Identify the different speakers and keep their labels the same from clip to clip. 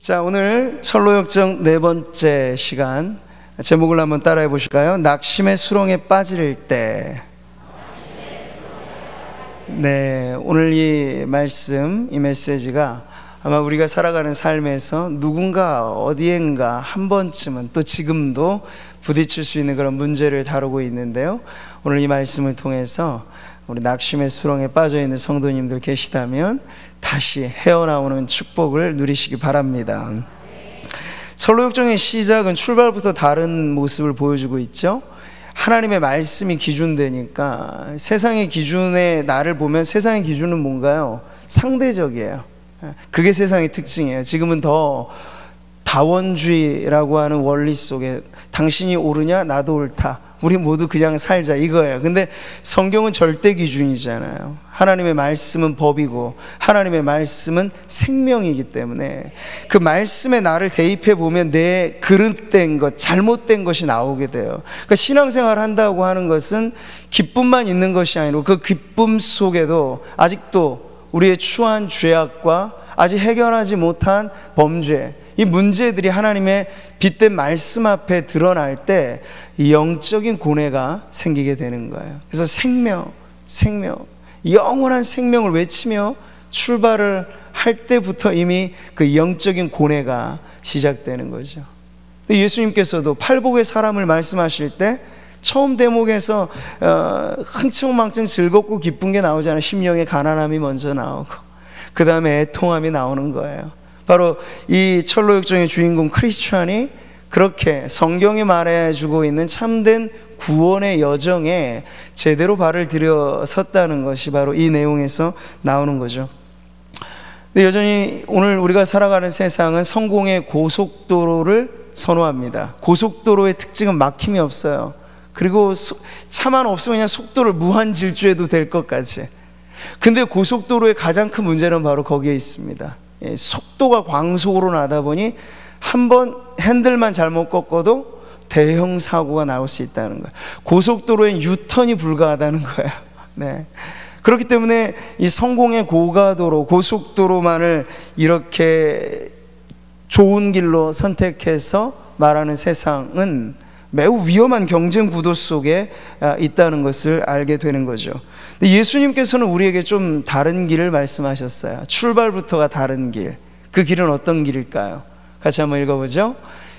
Speaker 1: 자, 오늘 철로역정 네 번째 시간, 제목을 한번 따라해 보실까요? 낙심의 수렁에 빠질 때. 네, 오늘 이 말씀, 이 메시지가 아마 우리가 살아가는 삶에서 누군가 어디엔가 한 번쯤은, 또 지금도 부딪힐 수 있는 그런 문제를 다루고 있는데요, 오늘 이 말씀을 통해서 우리 낙심의 수렁에 빠져 있는 성도님들 계시다면 다시 헤어나오는 축복을 누리시기 바랍니다. 철로역정의 시작은 출발부터 다른 모습을 보여주고 있죠. 하나님의 말씀이 기준되니까 세상의 기준에 나를 보면 세상의 기준은 뭔가요? 상대적이에요. 그게 세상의 특징이에요. 지금은 더 다원주의라고 하는 원리 속에 당신이 옳으냐 나도 옳다, 우리 모두 그냥 살자, 이거예요. 근데 성경은 절대 기준이잖아요. 하나님의 말씀은 법이고 하나님의 말씀은 생명이기 때문에 그 말씀에 나를 대입해 보면 내 그릇된 것, 잘못된 것이 나오게 돼요. 그러니까 신앙생활 한다고 하는 것은 기쁨만 있는 것이 아니고 그 기쁨 속에도 아직도 우리의 추한 죄악과 아직 해결하지 못한 범죄, 이 문제들이 하나님의 빛된 말씀 앞에 드러날 때 영적인 고뇌가 생기게 되는 거예요. 그래서 생명, 영원한 생명을 외치며 출발을 할 때부터 이미 그 영적인 고뇌가 시작되는 거죠. 예수님께서도 팔복의 사람을 말씀하실 때 처음 대목에서 흥청망청 즐겁고 기쁜 게 나오잖아요. 심령의 가난함이 먼저 나오고 그 다음에 애통함이 나오는 거예요. 바로 이 철로역정의 주인공 크리스찬이 그렇게 성경이 말해주고 있는 참된 구원의 여정에 제대로 발을 들여섰다는 것이 바로 이 내용에서 나오는 거죠. 근데 여전히 오늘 우리가 살아가는 세상은 성공의 고속도로를 선호합니다. 고속도로의 특징은 막힘이 없어요. 그리고 차만 없으면 그냥 속도를 무한 질주해도 될 것까지. 근데 고속도로의 가장 큰 문제는 바로 거기에 있습니다. 속도가 광속으로 나다 보니 한번 핸들만 잘못 꺾어도 대형 사고가 나올 수 있다는 거예요. 고속도로엔 유턴이 불가하다는 거예요. 네. 그렇기 때문에 이 성공의 고가도로, 고속도로만을 이렇게 좋은 길로 선택해서 말하는 세상은 매우 위험한 경쟁 구도 속에 있다는 것을 알게 되는 거죠. 근데 예수님께서는 우리에게 좀 다른 길을 말씀하셨어요. 출발부터가 다른 길. 그 길은 어떤 길일까요? 같이 한번 읽어보죠.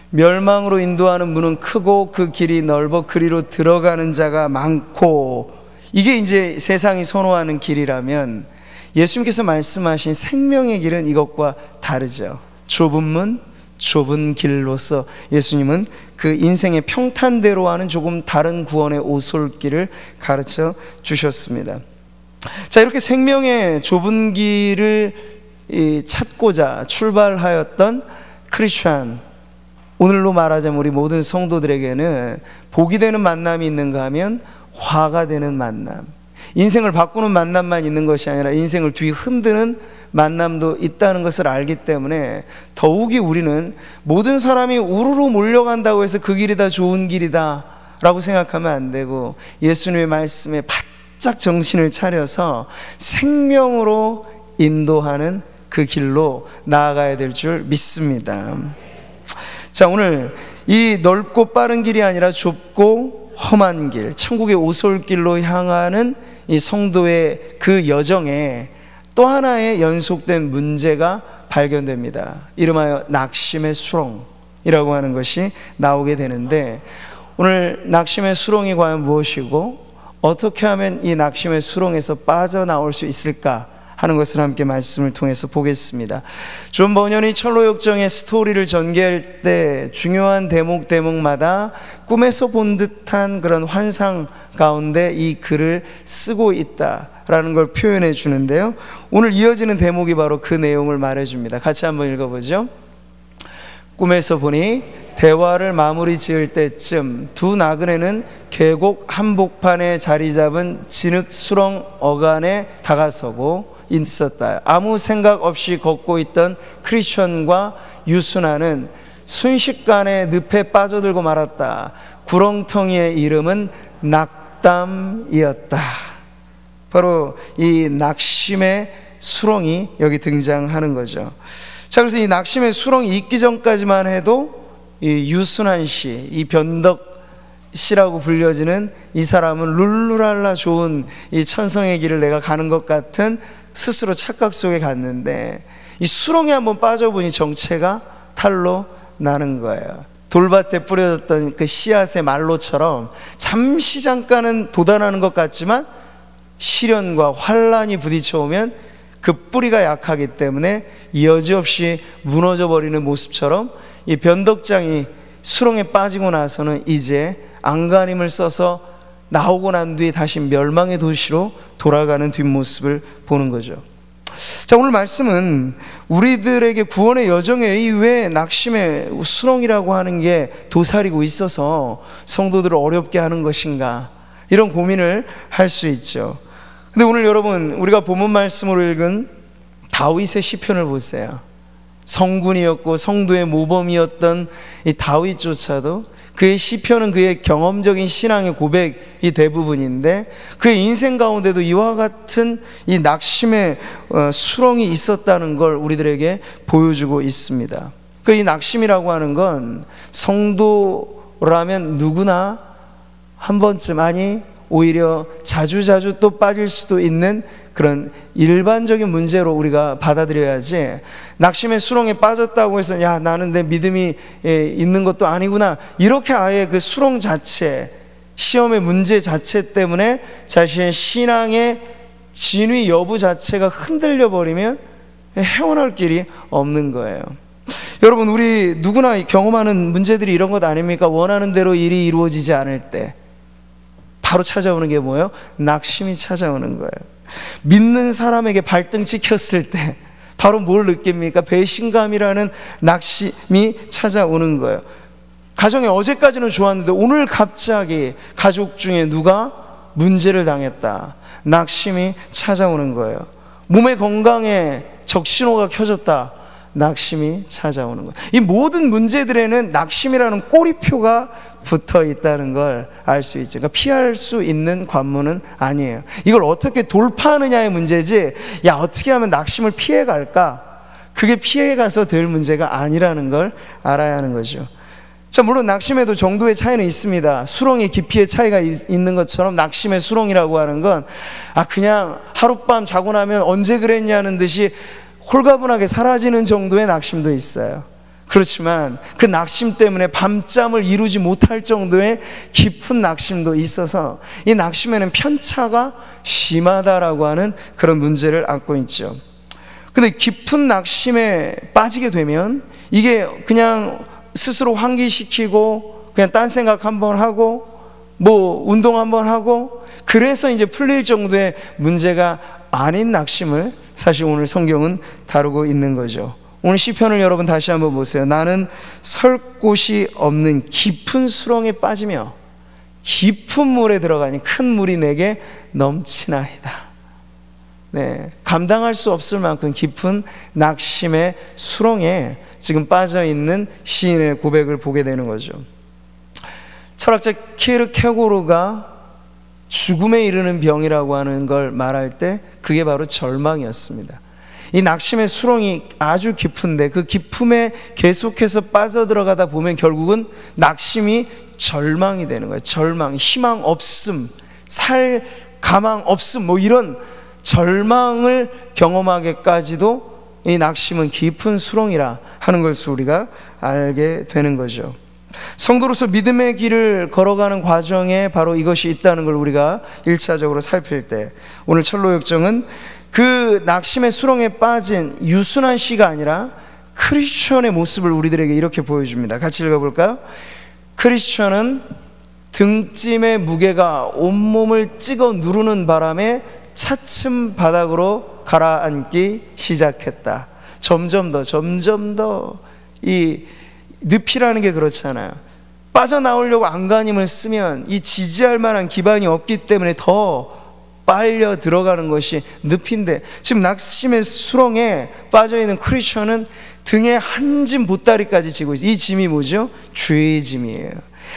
Speaker 1: 멸망으로 인도하는 문은 크고 그 길이 넓어 그리로 들어가는 자가 많고. 이게 이제 세상이 선호하는 길이라면 예수님께서 말씀하신 생명의 길은 이것과 다르죠. 좁은 문, 좁은 길로서 예수님은 그 인생의 평탄대로와는 조금 다른 구원의 오솔길을 가르쳐 주셨습니다. 자, 이렇게 생명의 좁은 길을 찾고자 출발하였던 크리스찬, 오늘로 말하자면 우리 모든 성도들에게는 복이 되는 만남이 있는가 하면 화가 되는 만남, 인생을 바꾸는 만남만 있는 것이 아니라 인생을 뒤흔드는 만남도 있다는 것을 알기 때문에 더욱이 우리는 모든 사람이 우르르 몰려간다고 해서 그 길이 다 좋은 길이다 라고 생각하면 안 되고 예수님의 말씀에 바짝 정신을 차려서 생명으로 인도하는 그 길로 나아가야 될 줄 믿습니다. 자, 오늘 이 넓고 빠른 길이 아니라 좁고 험한 길, 천국의 오솔길로 향하는 이 성도의 그 여정에 또 하나의 연속된 문제가 발견됩니다. 이름하여 낙심의 수렁이라고 하는 것이 나오게 되는데, 오늘 낙심의 수렁이 과연 무엇이고 어떻게 하면 이 낙심의 수렁에서 빠져나올 수 있을까 하는 것을 함께 말씀을 통해서 보겠습니다. 존 버년이 철로역정의 스토리를 전개할 때 중요한 대목마다 꿈에서 본 듯한 그런 환상 가운데 이 글을 쓰고 있다라는 걸 표현해 주는데요, 오늘 이어지는 대목이 바로 그 내용을 말해줍니다. 같이 한번 읽어보죠. 꿈에서 보니 대화를 마무리 지을 때쯤 두 나그네는 계곡 한복판에 자리 잡은 진흙 수렁 어간에 다가서고 있었다. 아무 생각 없이 걷고 있던 크리스천과 유순아는 순식간에 늪에 빠져들고 말았다. 구렁텅이의 이름은 낙담이었다. 바로 이 낙심의 수렁이 여기 등장하는 거죠. 자, 그래서 이 낙심의 수렁이 있기 전까지만 해도 이 유순한 씨, 이 변덕 씨라고 불려지는 이 사람은 룰루랄라 좋은 이 천성의 길을 내가 가는 것 같은 스스로 착각 속에 갔는데, 이 수렁에 한번 빠져보니 정체가 탈로 나는 거예요. 돌밭에 뿌려졌던 그 씨앗의 말로처럼 잠시 잠깐은 돋아나는 것 같지만 시련과 환란이 부딪혀오면 그 뿌리가 약하기 때문에 여지없이 무너져 버리는 모습처럼, 이 변덕장이 수렁에 빠지고 나서는 이제 안간힘을 써서 나오고 난 뒤에 다시 멸망의 도시로 돌아가는 뒷모습을 보는 거죠. 자, 오늘 말씀은 우리들에게 구원의 여정에 이 왜 낙심의 수렁이라고 하는 게 도사리고 있어서 성도들을 어렵게 하는 것인가, 이런 고민을 할 수 있죠. 근데 오늘 여러분, 우리가 본문 말씀으로 읽은 다윗의 시편을 보세요. 성군이었고 성도의 모범이었던 이 다윗조차도 그의 시편은 그의 경험적인 신앙의 고백이 대부분인데, 그의 인생 가운데도 이와 같은 이 낙심의 수렁이 있었다는 걸 우리들에게 보여주고 있습니다. 이 낙심이라고 하는 건 성도라면 누구나 한 번쯤, 아니 오히려 자주자주 또 빠질 수도 있는 그런 일반적인 문제로 우리가 받아들여야지, 낙심의 수렁에 빠졌다고 해서 야, 나는 내 믿음이 있는 것도 아니구나, 이렇게 아예 그 수렁 자체, 시험의 문제 자체 때문에 자신의 신앙의 진위 여부 자체가 흔들려 버리면 헤어날 길이 없는 거예요. 여러분, 우리 누구나 경험하는 문제들이 이런 것 아닙니까? 원하는 대로 일이 이루어지지 않을 때 바로 찾아오는 게 뭐예요? 낙심이 찾아오는 거예요. 믿는 사람에게 발등 찍혔을 때 바로 뭘 느낍니까? 배신감이라는 낙심이 찾아오는 거예요. 가정에 어제까지는 좋았는데 오늘 갑자기 가족 중에 누가 문제를 당했다, 낙심이 찾아오는 거예요. 몸의 건강에 적신호가 켜졌다, 낙심이 찾아오는 거예요. 이 모든 문제들에는 낙심이라는 꼬리표가 붙어 있다는 걸 알 수 있죠. 그러니까 피할 수 있는 관문은 아니에요. 이걸 어떻게 돌파하느냐의 문제지, 야, 어떻게 하면 낙심을 피해 갈까, 그게 피해 가서 될 문제가 아니라는 걸 알아야 하는 거죠. 자, 물론 낙심에도 정도의 차이는 있습니다. 수렁의 깊이의 차이가 있는 것처럼 낙심의 수렁이라고 하는 건 그냥 하룻밤 자고 나면 언제 그랬냐는 듯이 홀가분하게 사라지는 정도의 낙심도 있어요. 그렇지만 그 낙심 때문에 밤잠을 이루지 못할 정도의 깊은 낙심도 있어서 이 낙심에는 편차가 심하다라고 하는 그런 문제를 안고 있죠. 근데 깊은 낙심에 빠지게 되면 이게 그냥 스스로 환기시키고 그냥 딴 생각 한번 하고 뭐 운동 한번 하고 그래서 이제 풀릴 정도의 문제가 아닌 낙심을 사실 오늘 성경은 다루고 있는 거죠. 오늘 시편을 여러분 다시 한번 보세요. 나는 설 곳이 없는 깊은 수렁에 빠지며 깊은 물에 들어가니 큰 물이 내게 넘치나이다. 네, 감당할 수 없을 만큼 깊은 낙심의 수렁에 지금 빠져있는 시인의 고백을 보게 되는 거죠. 철학자 키르케고르가 죽음에 이르는 병이라고 하는 걸 말할 때 그게 바로 절망이었습니다. 이 낙심의 수렁이 아주 깊은데 그 깊음에 계속해서 빠져들어가다 보면 결국은 낙심이 절망이 되는 거예요. 절망, 희망 없음, 살 가망 없음, 뭐 이런 절망을 경험하기까지도 이 낙심은 깊은 수렁이라 하는 것을 우리가 알게 되는 거죠. 성도로서 믿음의 길을 걸어가는 과정에 바로 이것이 있다는 걸 우리가 1차적으로 살필 때 오늘 철로역정은 그 낙심의 수렁에 빠진 유순한 씨가 아니라 크리스천의 모습을 우리들에게 이렇게 보여줍니다. 같이 읽어볼까요? 크리스천은 등짐의 무게가 온몸을 찍어 누르는 바람에 차츰 바닥으로 가라앉기 시작했다. 점점 더 이 늪이라는 게 그렇잖아요. 빠져나오려고 안간힘을 쓰면 이 지지할 만한 기반이 없기 때문에 더 빨려 들어가는 것이 늪인데, 지금 낙심의 수렁에 빠져있는 크리스천은 등에 한 짐 보따리까지 지고 있어요. 이 짐이 뭐죠? 죄의 짐이에요.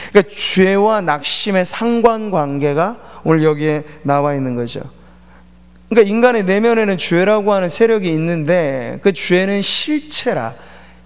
Speaker 1: 그러니까 죄와 낙심의 상관관계가 오늘 여기에 나와 있는 거죠. 그러니까 인간의 내면에는 죄라고 하는 세력이 있는데 그 죄는 실체라,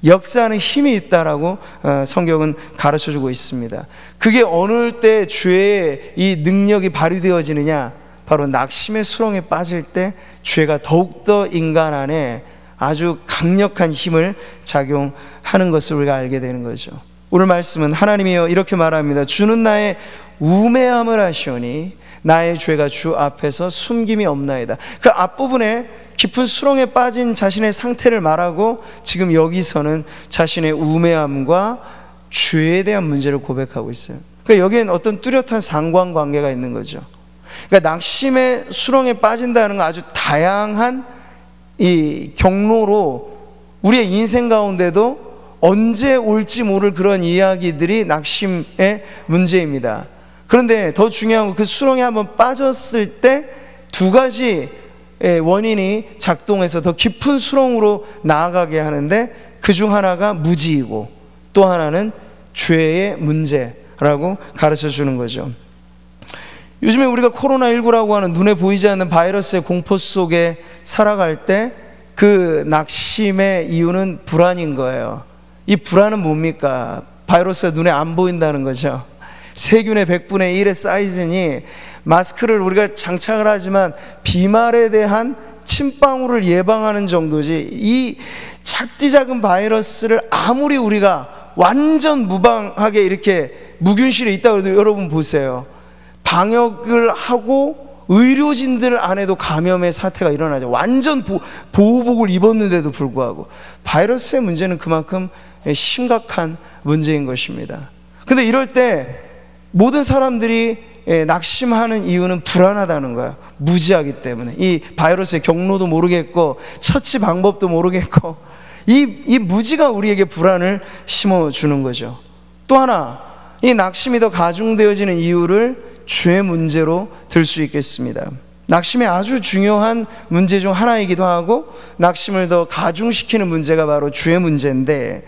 Speaker 1: 역사하는 힘이 있다라고 성경은 가르쳐주고 있습니다. 그게 어느 때 죄의 이 능력이 발휘되어지느냐, 바로 낙심의 수렁에 빠질 때 죄가 더욱더 인간 안에 아주 강력한 힘을 작용하는 것을 우리가 알게 되는 거죠. 오늘 말씀은 하나님이여 이렇게 말합니다. 주는 나의 우매함을 아시오니 나의 죄가 주 앞에서 숨김이 없나이다. 그 앞부분에 깊은 수렁에 빠진 자신의 상태를 말하고 지금 여기서는 자신의 우매함과 죄에 대한 문제를 고백하고 있어요. 그러니까 여기엔 어떤 뚜렷한 상관관계가 있는 거죠. 그러니까 낙심의 수렁에 빠진다는 건 아주 다양한 이 경로로 우리의 인생 가운데도 언제 올지 모를 그런 이야기들이 낙심의 문제입니다. 그런데 더 중요한 건 그 수렁에 한번 빠졌을 때 두 가지 원인이 작동해서 더 깊은 수렁으로 나아가게 하는데, 그 중 하나가 무지이고 또 하나는 죄의 문제라고 가르쳐 주는 거죠. 요즘에 우리가 코로나19라고 하는 눈에 보이지 않는 바이러스의 공포 속에 살아갈 때 그 낙심의 이유는 불안인 거예요. 이 불안은 뭡니까? 바이러스가 눈에 안 보인다는 거죠. 세균의 100분의 1의 사이즈니 마스크를 우리가 장착을 하지만 비말에 대한 침방울을 예방하는 정도지, 이 작디 작은 바이러스를 아무리 우리가 완전 무방하게 이렇게 무균실에 있다고 해도 여러분 보세요. 방역을 하고 의료진들 안에도 감염의 사태가 일어나죠. 완전 보호복을 입었는데도 불구하고 바이러스의 문제는 그만큼 심각한 문제인 것입니다. 근데 이럴 때 모든 사람들이 낙심하는 이유는 불안하다는 거야. 무지하기 때문에. 이 바이러스의 경로도 모르겠고 처치 방법도 모르겠고 이 무지가 우리에게 불안을 심어주는 거죠. 또 하나, 이 낙심이 더 가중되어지는 이유를 죄 문제로 들 수 있겠습니다. 낙심의 아주 중요한 문제 중 하나이기도 하고 낙심을 더 가중시키는 문제가 바로 죄 문제인데,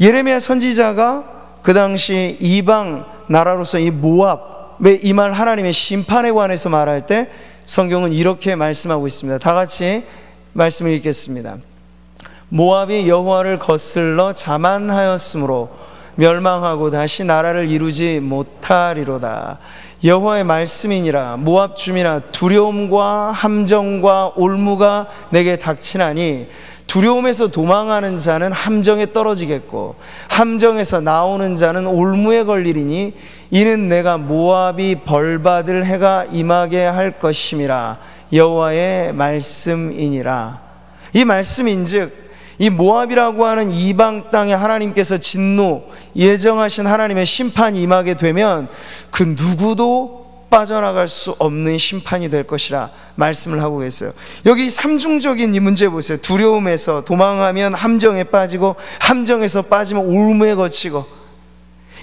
Speaker 1: 예레미야 선지자가 그 당시 이방 나라로서 이 모압에 임할 하나님의 심판에 관해서 말할 때 성경은 이렇게 말씀하고 있습니다. 다 같이 말씀을 읽겠습니다. 모압이 여호와를 거슬러 자만하였으므로 멸망하고 다시 나라를 이루지 못하리로다. 여호와의 말씀이니라. 모압 주민아, 두려움과 함정과 올무가 내게 닥치나니 두려움에서 도망하는 자는 함정에 떨어지겠고 함정에서 나오는 자는 올무에 걸리리니 이는 내가 모압이 벌받을 해가 임하게 할 것임이라. 여호와의 말씀이니라. 이 말씀인즉 이 모압이라고 하는 이방 땅에 하나님께서 진노 예정하신 하나님의 심판이 임하게 되면 그 누구도 빠져나갈 수 없는 심판이 될 것이라 말씀을 하고 계세요. 여기 삼중적인 이 문제 보세요. 두려움에서 도망하면 함정에 빠지고 함정에서 빠지면 올무에 거치고,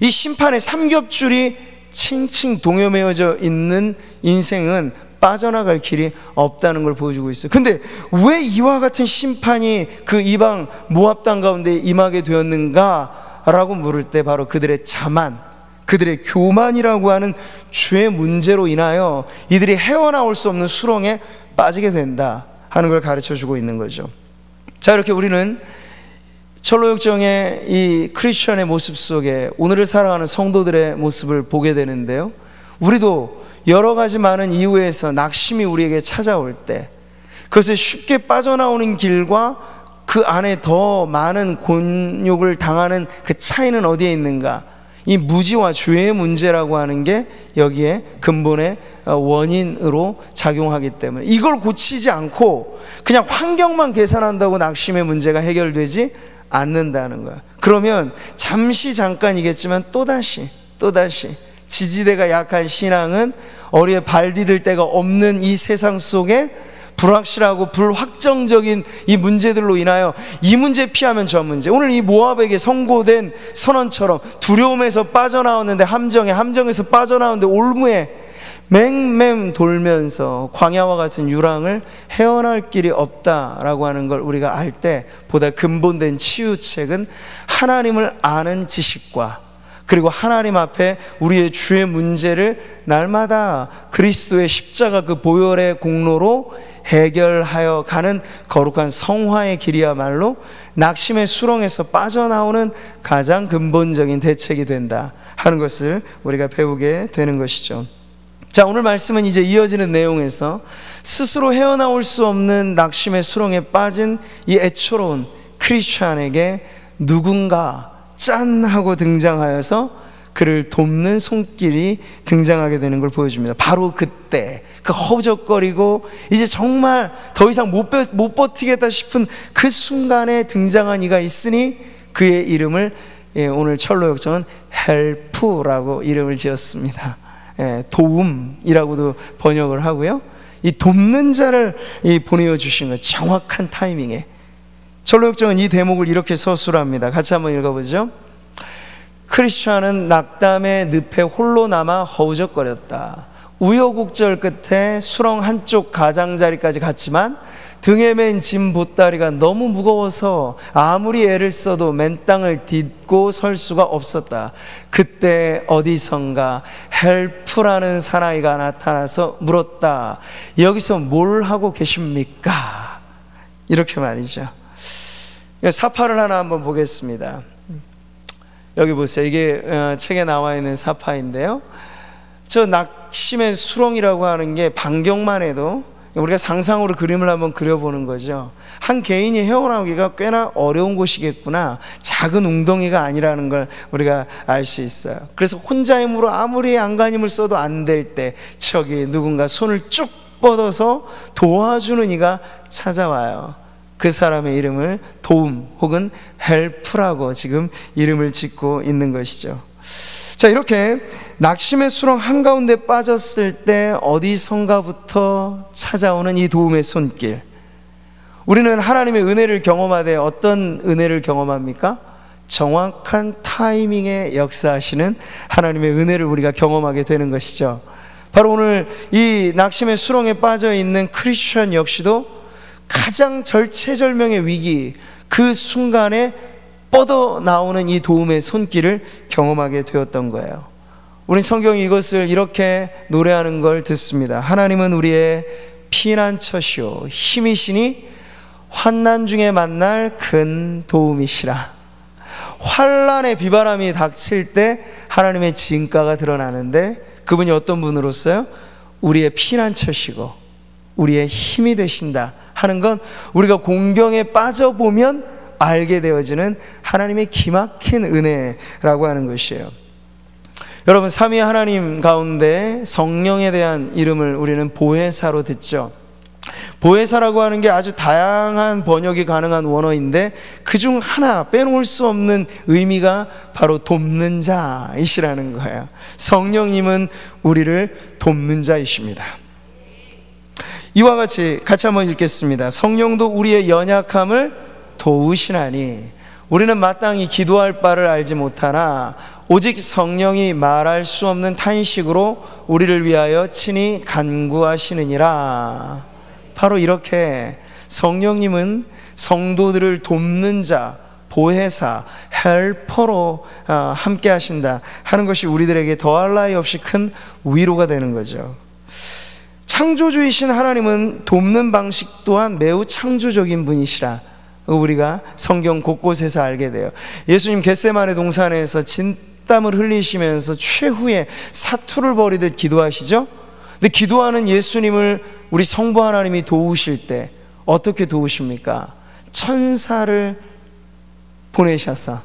Speaker 1: 이 심판의 삼겹줄이 칭칭 동여매어져 있는 인생은 빠져나갈 길이 없다는 걸 보여주고 있어요. 근데 왜 이와 같은 심판이 그 이방 모압 땅 가운데 임하게 되었는가 라고 물을 때 바로 그들의 자만, 그들의 교만이라고 하는 죄 문제로 인하여 이들이 헤어나올 수 없는 수렁에 빠지게 된다 하는 걸 가르쳐주고 있는 거죠. 자, 이렇게 우리는 철로역정의 이 크리스천의 모습 속에 오늘을 살아가는 성도들의 모습을 보게 되는데요, 우리도 여러 가지 많은 이유에서 낙심이 우리에게 찾아올 때 그것에 쉽게 빠져나오는 길과 그 안에 더 많은 곤욕을 당하는 그 차이는 어디에 있는가? 이 무지와 죄의 문제라고 하는 게 여기에 근본의 원인으로 작용하기 때문에 이걸 고치지 않고 그냥 환경만 개선한다고 낙심의 문제가 해결되지 않는다는 거야. 그러면 잠깐이겠지만 또다시 지지대가 약한 신앙은 어리에 발 디딜 데가 없는 이 세상 속에 불확실하고 불확정적인 이 문제들로 인하여 이 문제 피하면 저 문제, 오늘 이 모압에게 선고된 선언처럼 두려움에서 빠져나왔는데 함정에서 빠져나왔는데 올무에 맹맹 돌면서 광야와 같은 유랑을 헤어날 길이 없다라고 하는 걸 우리가 알 때 보다 근본된 치유책은 하나님을 아는 지식과 그리고 하나님 앞에 우리의 주의 문제를 날마다 그리스도의 십자가 그 보혈의 공로로 해결하여 가는 거룩한 성화의 길이야말로 낙심의 수렁에서 빠져나오는 가장 근본적인 대책이 된다 하는 것을 우리가 배우게 되는 것이죠. 자, 오늘 말씀은 이제 이어지는 내용에서 스스로 헤어나올 수 없는 낙심의 수렁에 빠진 이 애처로운 크리스찬에게 누군가 짠 하고 등장하여서 그를 돕는 손길이 등장하게 되는 걸 보여줍니다. 바로 그때 그 허우적거리고 이제 정말 더 이상 못 버티겠다 싶은 그 순간에 등장한 이가 있으니 그의 이름을 오늘 철로 역정은 헬프라고 이름을 지었습니다. 도움이라고도 번역을 하고요. 이 돕는 자를 보내어 주신 거예요. 정확한 타이밍에. 철로 역정은 이 대목을 이렇게 서술합니다. 같이 한번 읽어보죠. 크리스찬은 낙담의 늪에 홀로 남아 허우적거렸다. 우여곡절 끝에 수렁 한쪽 가장자리까지 갔지만 등에 맨 짐 보따리가 너무 무거워서 아무리 애를 써도 맨 땅을 딛고 설 수가 없었다. 그때 어디선가 헬프라는 사나이가 나타나서 물었다. 여기서 뭘 하고 계십니까? 이렇게 말이죠. 사파를 하나 한번 보겠습니다. 여기 보세요. 이게 책에 나와 있는 사파인데요. 저 낙심의 수렁이라고 하는 게 반경만 해도 우리가 상상으로 그림을 한번 그려보는 거죠. 한 개인이 헤어나오기가 꽤나 어려운 곳이겠구나. 작은 웅덩이가 아니라는 걸 우리가 알 수 있어요. 그래서 혼자 힘으로 아무리 안간힘을 써도 안 될 때 저기 누군가 손을 쭉 뻗어서 도와주는 이가 찾아와요. 그 사람의 이름을 도움 혹은 헬프라고 지금 이름을 짓고 있는 것이죠. 자, 이렇게 낙심의 수렁 한가운데 빠졌을 때 어디선가부터 찾아오는 이 도움의 손길. 우리는 하나님의 은혜를 경험하되 어떤 은혜를 경험합니까? 정확한 타이밍에 역사하시는 하나님의 은혜를 우리가 경험하게 되는 것이죠. 바로 오늘 이 낙심의 수렁에 빠져 있는 크리스천 역시도 가장 절체절명의 위기, 그 순간에 뻗어나오는 이 도움의 손길을 경험하게 되었던 거예요. 우리 성경이 이것을 이렇게 노래하는 걸 듣습니다. 하나님은 우리의 피난처시오 힘이시니 환난 중에 만날 큰 도움이시라. 환난의 비바람이 닥칠 때 하나님의 진가가 드러나는데 그분이 어떤 분으로서요? 우리의 피난처시고 우리의 힘이 되신다 하는 건 우리가 공경에 빠져보면 알게 되어지는 하나님의 기막힌 은혜라고 하는 것이에요. 여러분, 삼위 하나님 가운데 성령에 대한 이름을 우리는 보혜사로 듣죠. 보혜사라고 하는 게 아주 다양한 번역이 가능한 원어인데 그중 하나 빼놓을 수 없는 의미가 바로 돕는 자이시라는 거예요. 성령님은 우리를 돕는 자이십니다. 이와 같이 한번 읽겠습니다. 성령도 우리의 연약함을 도우시나니 우리는 마땅히 기도할 바를 알지 못하나 오직 성령이 말할 수 없는 탄식으로 우리를 위하여 친히 간구하시느니라. 바로 이렇게 성령님은 성도들을 돕는 자, 보혜사, 헬퍼로 함께 하신다 하는 것이 우리들에게 더할 나위 없이 큰 위로가 되는 거죠. 창조주이신 하나님은 돕는 방식 또한 매우 창조적인 분이시라 우리가 성경 곳곳에서 알게 돼요. 예수님 겟세마네 동산에서 진땀을 흘리시면서 최후의 사투를 벌이듯 기도하시죠. 근데 기도하는 예수님을 우리 성부 하나님이 도우실 때 어떻게 도우십니까? 천사를 보내셔서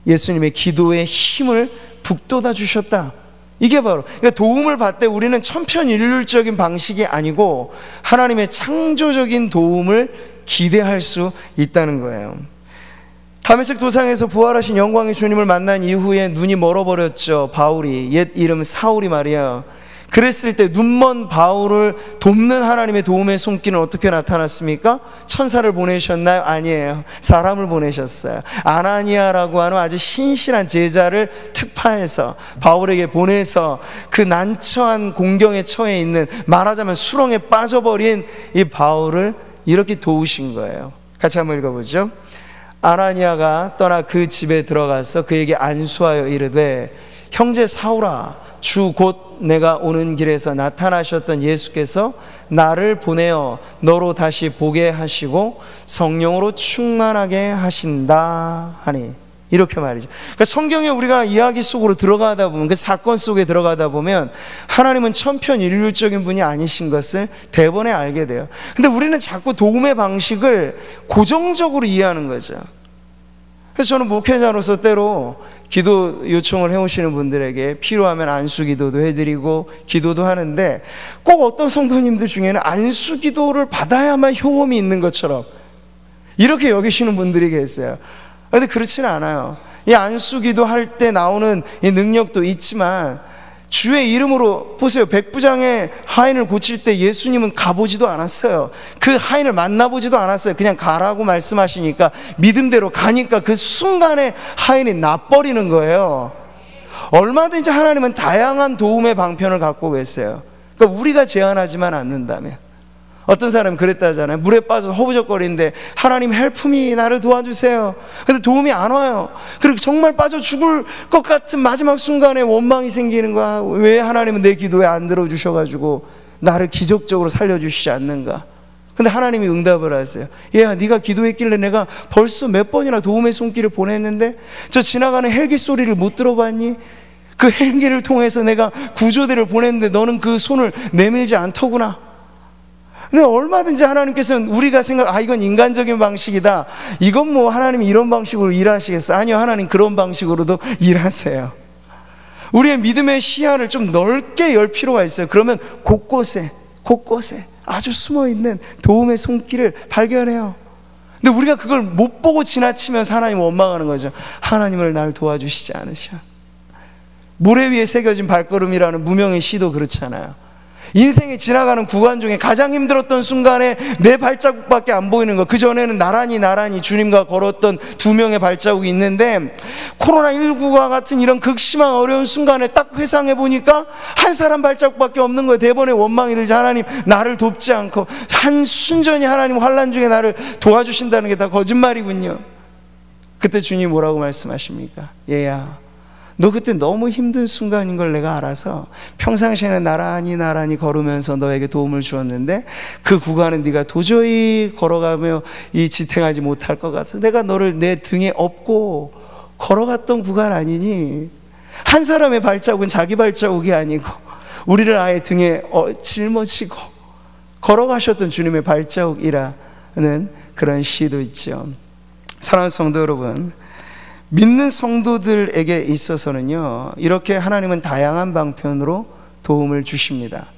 Speaker 1: 예수님의 기도의 힘을 북돋아 주셨다. 이게 바로 그러니까 도움을 받되 우리는 천편일률적인 방식이 아니고 하나님의 창조적인 도움을 기대할 수 있다는 거예요. 다메섹 도상에서 부활하신 영광의 주님을 만난 이후에 눈이 멀어버렸죠. 바울이, 옛 이름 사울이 말이에요. 그랬을 때 눈먼 바울을 돕는 하나님의 도움의 손길은 어떻게 나타났습니까? 천사를 보내셨나요? 아니에요. 사람을 보내셨어요. 아나니아라고 하는 아주 신실한 제자를 특파해서 바울에게 보내서 그 난처한 공경에 처해 있는, 말하자면 수렁에 빠져버린 이 바울을 이렇게 도우신 거예요. 같이 한번 읽어보죠. 아나니아가 떠나 그 집에 들어가서 그에게 안수하여 이르되 형제 사울아, 주 곧 내가 오는 길에서 나타나셨던 예수께서 나를 보내어 너로 다시 보게 하시고 성령으로 충만하게 하신다 하니. 이렇게 말이죠. 그러니까 성경에 우리가 이야기 속으로 들어가다 보면, 그 사건 속에 들어가다 보면 하나님은 천편일률적인 분이 아니신 것을 대번에 알게 돼요. 근데 우리는 자꾸 도움의 방식을 고정적으로 이해하는 거죠. 그래서 저는 목회자로서 때로 기도 요청을 해오시는 분들에게 필요하면 안수 기도도 해드리고 기도도 하는데, 꼭 어떤 성도님들 중에는 안수 기도를 받아야만 효험이 있는 것처럼 이렇게 여기시는 분들이 계세요. 그런데 그렇지는 않아요. 이 안수 기도 할 때 나오는 이 능력도 있지만, 주의 이름으로 보세요. 백부장의 하인을 고칠 때 예수님은 가보지도 않았어요. 그 하인을 만나보지도 않았어요. 그냥 가라고 말씀하시니까 믿음대로 가니까 그 순간에 하인이 나버리는 거예요. 얼마든지 하나님은 다양한 도움의 방편을 갖고 계세요. 그러니까 우리가 제한하지만 않는다면. 어떤 사람은 그랬다잖아요. 물에 빠져서 허우적거리는데 하나님 헬프미, 나를 도와주세요. 근데 도움이 안 와요. 그리고 정말 빠져 죽을 것 같은 마지막 순간에 원망이 생기는 거야. 왜 하나님은 내 기도에 안 들어주셔가지고 나를 기적적으로 살려주시지 않는가. 근데 하나님이 응답을 하세요. 얘야, 네가 기도했길래 내가 벌써 몇 번이나 도움의 손길을 보냈는데 저 지나가는 헬기 소리를 못 들어봤니? 그 헬기를 통해서 내가 구조대를 보냈는데 너는 그 손을 내밀지 않더구나. 근데 얼마든지 하나님께서는 우리가 이건 인간적인 방식이다, 이건 뭐 하나님이 이런 방식으로 일하시겠어? 아니요, 하나님 그런 방식으로도 일하세요. 우리의 믿음의 시야를 좀 넓게 열 필요가 있어요. 그러면 곳곳에 아주 숨어있는 도움의 손길을 발견해요. 근데 우리가 그걸 못 보고 지나치면서 하나님을 원망하는 거죠. 하나님을 날 도와주시지 않으셔. 모래 위에 새겨진 발걸음이라는 무명의 시도 그렇잖아요. 인생이 지나가는 구간 중에 가장 힘들었던 순간에 내 발자국밖에 안 보이는 거. 그전에는 나란히 주님과 걸었던 2명의 발자국이 있는데, 코로나19가 같은 이런 극심한 어려운 순간에 딱 회상해 보니까 한 사람 발자국밖에 없는 거예요. 대번에 원망이 들지, 하나님 나를 돕지 않고 한순전히 하나님 환난 중에 나를 도와주신다는 게 다 거짓말이군요. 그때 주님 뭐라고 말씀하십니까? 얘야, 너 그때 너무 힘든 순간인 걸 내가 알아서 평상시에는 나란히 걸으면서 너에게 도움을 주었는데, 그 구간은 네가 도저히 걸어가며 이 지탱하지 못할 것 같아서 내가 너를 내 등에 업고 걸어갔던 구간 아니니? 한 사람의 발자국은 자기 발자국이 아니고 우리를 아예 등에 짊어지고 걸어가셨던 주님의 발자국이라는 그런 시도 있죠. 사랑하는 성도 여러분, 믿는 성도들에게 있어서는요, 이렇게 하나님은 다양한 방편으로 도움을 주십니다.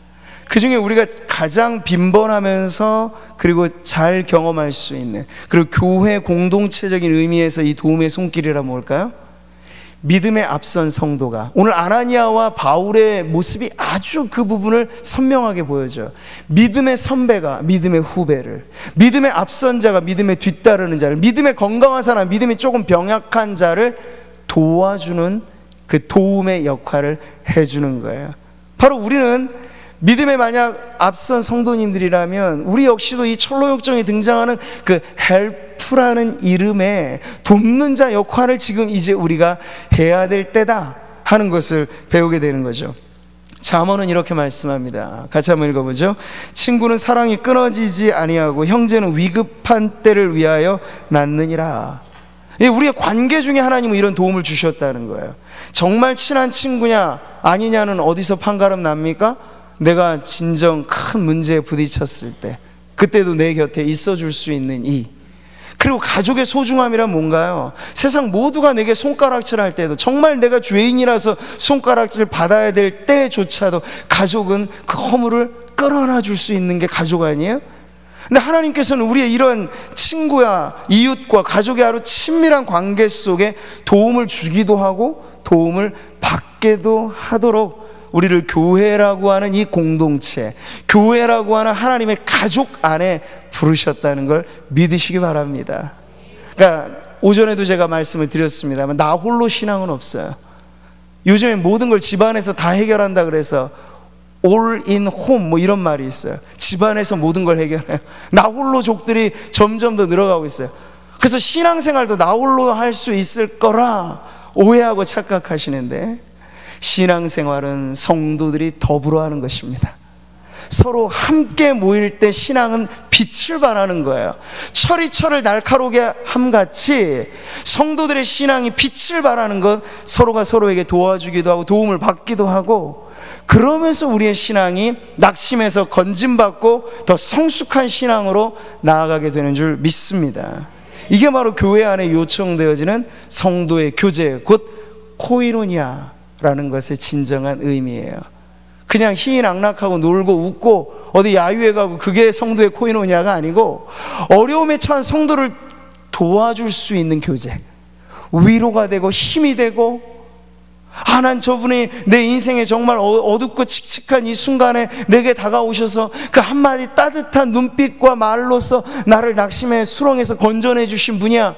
Speaker 1: 그 중에 우리가 가장 빈번하면서 그리고 잘 경험할 수 있는, 그리고 교회 공동체적인 의미에서 이 도움의 손길이란 뭘까요? 믿음에 앞선 성도가, 오늘 아나니아와 바울의 모습이 아주 그 부분을 선명하게 보여줘요. 믿음의 선배가 믿음의 후배를, 믿음의 앞선 자가 믿음의 뒤따르는 자를, 믿음의 건강한 사람, 믿음이 조금 병약한 자를 도와주는 그 도움의 역할을 해주는 거예요. 바로 우리는 믿음에 만약 앞선 성도님들이라면 우리 역시도 이 철로역정에 등장하는 그 헬프라는 이름의 돕는 자 역할을 지금 이제 우리가 해야 될 때다 하는 것을 배우게 되는 거죠. 잠언은 이렇게 말씀합니다. 같이 한번 읽어보죠. 친구는 사랑이 끊어지지 아니하고 형제는 위급한 때를 위하여 낳느니라. 우리의 관계 중에 하나님은 이런 도움을 주셨다는 거예요. 정말 친한 친구냐 아니냐는 어디서 판가름 납니까? 내가 진정 큰 문제에 부딪혔을 때 그때도 내 곁에 있어줄 수 있는 이. 그리고 가족의 소중함이란 뭔가요? 세상 모두가 내게 손가락질할 때도, 정말 내가 죄인이라서 손가락질 받아야 될 때조차도 가족은 그 허물을 끌어놔 줄 수 있는 게 가족 아니에요? 근데 하나님께서는 우리의 이런 친구야 이웃과 가족의 아주 친밀한 관계 속에 도움을 주기도 하고 도움을 받게도 하도록 우리를 교회라고 하는 이 공동체, 교회라고 하는 하나님의 가족 안에 부르셨다는 걸 믿으시기 바랍니다. 그러니까 오전에도 제가 말씀을 드렸습니다만 나 홀로 신앙은 없어요. 요즘에 모든 걸 집안에서 다 해결한다 그래서 all in home 뭐 이런 말이 있어요. 집안에서 모든 걸 해결해요. 나 홀로 족들이 점점 더 늘어가고 있어요. 그래서 신앙생활도 나 홀로 할 수 있을 거라 오해하고 착각하시는데, 신앙생활은 성도들이 더불어 하는 것입니다. 서로 함께 모일 때 신앙은 빛을 발하는 거예요. 철이 철을 날카롭게 함같이 성도들의 신앙이 빛을 발하는 것, 서로가 서로에게 도와주기도 하고 도움을 받기도 하고, 그러면서 우리의 신앙이 낙심해서 건짐받고 더 성숙한 신앙으로 나아가게 되는 줄 믿습니다. 이게 바로 교회 안에 요청되어지는 성도의 교제, 곧 코이노니아라는 것의 진정한 의미예요. 그냥 희희낙낙하고 놀고 웃고 어디 야유회 가고 그게 성도의 코이노니아가 아니고, 어려움에 처한 성도를 도와줄 수 있는 교제, 위로가 되고 힘이 되고, 난 저분이 내 인생에 정말 어둡고 칙칙한 이 순간에 내게 다가오셔서 그 한마디 따뜻한 눈빛과 말로서 나를 낙심의 수렁에서 건져내 주신 분이야.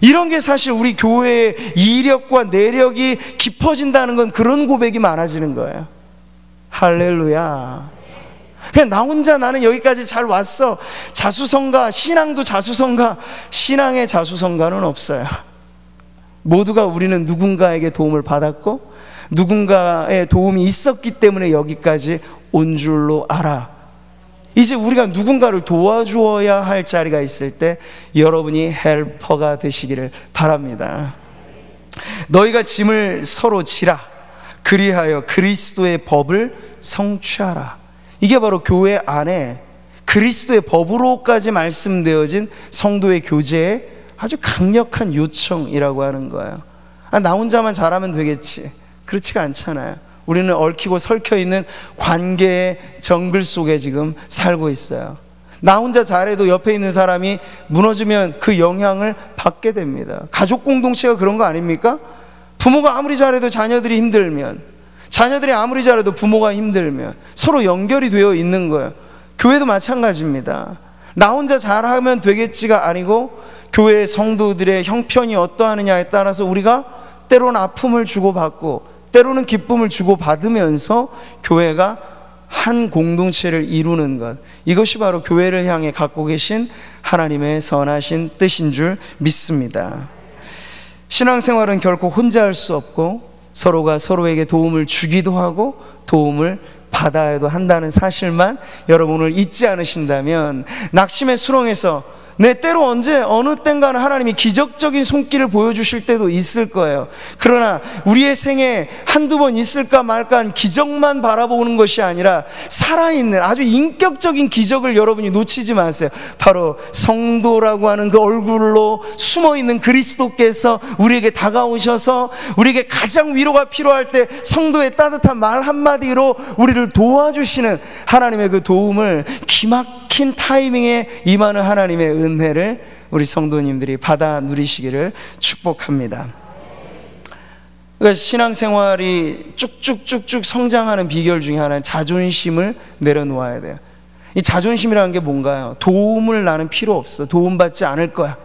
Speaker 1: 이런 게 사실 우리 교회의 이력과 내력이 깊어진다는 건 그런 고백이 많아지는 거예요. 할렐루야. 그냥 나 혼자 나는 여기까지 잘 왔어. 자수성가, 신앙도 자수성가, 신앙의 자수성가는 없어요. 모두가 우리는 누군가에게 도움을 받았고 누군가의 도움이 있었기 때문에 여기까지 온 줄로 알아. 이제 우리가 누군가를 도와주어야 할 자리가 있을 때 여러분이 헬퍼가 되시기를 바랍니다. 너희가 짐을 서로 지라, 그리하여 그리스도의 법을 성취하라. 이게 바로 교회 안에 그리스도의 법으로까지 말씀되어진 성도의 교제의 아주 강력한 요청이라고 하는 거예요. 나 혼자만 잘하면 되겠지. 그렇지가 않잖아요. 우리는 얽히고 설켜 있는 관계의 정글 속에 지금 살고 있어요. 나 혼자 잘해도 옆에 있는 사람이 무너지면 그 영향을 받게 됩니다. 가족 공동체가 그런 거 아닙니까? 부모가 아무리 잘해도 자녀들이 힘들면, 자녀들이 아무리 잘해도 부모가 힘들면 서로 연결이 되어 있는 거예요. 교회도 마찬가지입니다. 나 혼자 잘하면 되겠지가 아니고 교회의 성도들의 형편이 어떠하느냐에 따라서 우리가 때로는 아픔을 주고받고 때로는 기쁨을 주고받으면서 교회가 한 공동체를 이루는 것, 이것이 바로 교회를 향해 갖고 계신 하나님의 선하신 뜻인 줄 믿습니다. 신앙생활은 결코 혼자 할 수 없고 서로가 서로에게 도움을 주기도 하고 도움을 받아야도 한다는 사실만 여러분을 잊지 않으신다면, 낙심의 수렁에서 때로 언제 어느 땐가는 하나님이 기적적인 손길을 보여주실 때도 있을 거예요. 그러나 우리의 생에 한두 번 있을까 말까 한 기적만 바라보는 것이 아니라 살아있는 아주 인격적인 기적을 여러분이 놓치지 마세요. 바로 성도라고 하는 그 얼굴로 숨어있는 그리스도께서 우리에게 다가오셔서 우리에게 가장 위로가 필요할 때 성도의 따뜻한 말 한마디로 우리를 도와주시는 하나님의 그 도움을 기막힌 타이밍에 임하는 하나님의 은혜를 우리 성도님들이 받아 누리시기를 축복합니다. 그러니까 신앙생활이 쭉쭉쭉쭉 성장하는 비결 중에 하나는 자존심을 내려놓아야 돼요. 이 자존심이라는 게 뭔가요? 도움을 나는 필요 없어, 도움받지 않을 거야,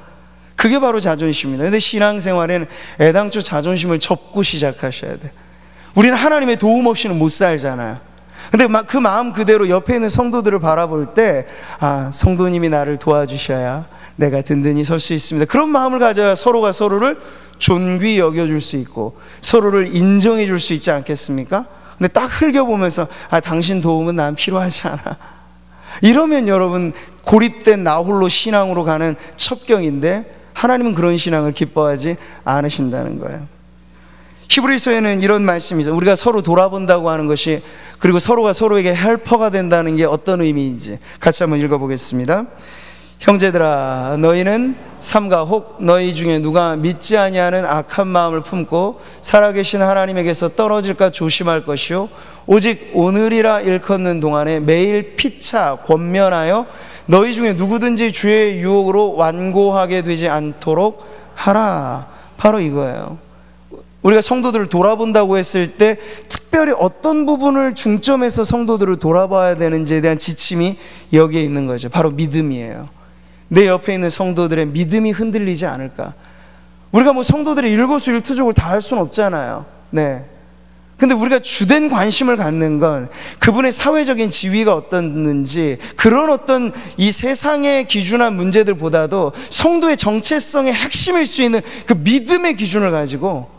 Speaker 1: 그게 바로 자존심입니다. 근데 신앙생활에는 애당초 자존심을 접고 시작하셔야 돼요. 우리는 하나님의 도움 없이는 못 살잖아요. 근데 그 마음 그대로 옆에 있는 성도들을 바라볼 때, 성도님이 나를 도와주셔야 내가 든든히 설 수 있습니다. 그런 마음을 가져야 서로가 서로를 존귀히 여겨줄 수 있고 서로를 인정해 줄 수 있지 않겠습니까? 근데 딱 흘겨보면서 당신 도움은 난 필요하지 않아, 이러면 여러분 고립된 나 홀로 신앙으로 가는 첩경인데, 하나님은 그런 신앙을 기뻐하지 않으신다는 거예요. 히브리서에는 이런 말씀이 있어요. 우리가 서로 돌아본다고 하는 것이, 그리고 서로가 서로에게 헬퍼가 된다는 게 어떤 의미인지 같이 한번 읽어보겠습니다. 형제들아, 너희는 삼가 혹 너희 중에 누가 믿지 아니하는 악한 마음을 품고 살아계신 하나님에게서 떨어질까 조심할 것이요, 오직 오늘이라 일컫는 동안에 매일 피차 권면하여 너희 중에 누구든지 주의 유혹으로 완고하게 되지 않도록 하라. 바로 이거예요. 우리가 성도들을 돌아본다고 했을 때 특별히 어떤 부분을 중점해서 성도들을 돌아봐야 되는지에 대한 지침이 여기에 있는 거죠. 바로 믿음이에요. 내 옆에 있는 성도들의 믿음이 흔들리지 않을까. 우리가 성도들의 일거수일투족을 다 할 수는 없잖아요. 네. 근데 우리가 주된 관심을 갖는 건 그분의 사회적인 지위가 어떻는지, 그런 어떤 이 세상의 기준한 문제들보다도 성도의 정체성의 핵심일 수 있는 그 믿음의 기준을 가지고